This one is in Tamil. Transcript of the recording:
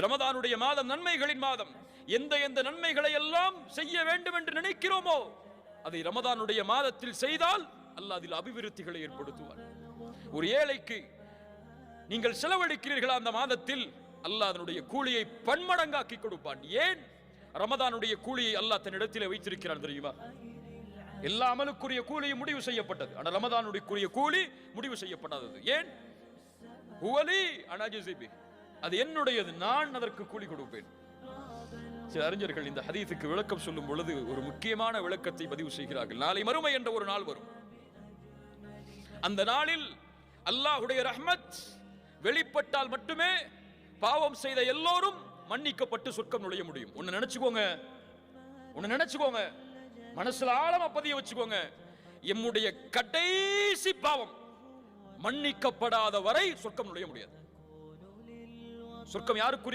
ரமதானுடைய மாதம் நன்மைகளின் மாதம். எந்த எந்த நன்மைகளை எல்லாம் செய்ய வேண்டும் என்று நினைக்கிறோமோ அதை ரமதானுடைய மாதத்தில் செய்தால் அல்லாஹ் அதில் அபிவிருத்திகளை ஏற்படுத்துவார். ஒரு ஏழைக்கு நீங்கள் செலவழிக்கிறீர்களா அந்த மாதத்தில், அல்லாஹ் அதனுடைய கூலியை பன்மடங்காக்கி கொடுப்பான். ஏன்? ரமதானுடைய கூலியை அல்லாஹ் தன்னிடத்தில் வைத்திருக்கிறான் தெரியுமா? எல்லா அமலுக்குரிய கூலியும் முடிவு செய்யப்பட்டது, ஆனால் ரமதானுடைய கூலி முடிவு செய்யப்படாதது. ஏன்? ஹுவலி அனஜிபி, அது என்னுடையது, நான் அதற்கு கூலி கொடுப்பேன். சில அறிஞர்கள் இந்த ஹதீஸுக்கு விளக்கம் சொல்லும் பொழுது ஒரு முக்கியமான விளக்கத்தை பதிவு செய்கிறார்கள். நாளை மறுமை என்ற ஒரு நாள் வரும். அந்த நாளில் அல்லாஹ்வுடைய ரஹ்மத் வெளிப்பட்டால் மட்டுமே பாவம் செய்த எல்லோரும் மன்னிக்கப்பட்டு சொர்க்கம் நுழைய முடியும். ஒன்னு நினைச்சுக்கோங்க, மனசுல ஆழமா பதிய வச்சுக்கோங்க. எம்முடைய கடைசி பாவம் மன்னிக்கப்படாத வரை சொர்க்கம் நுழைய முடியாது. சொர்க்கம் யாருக்குரிய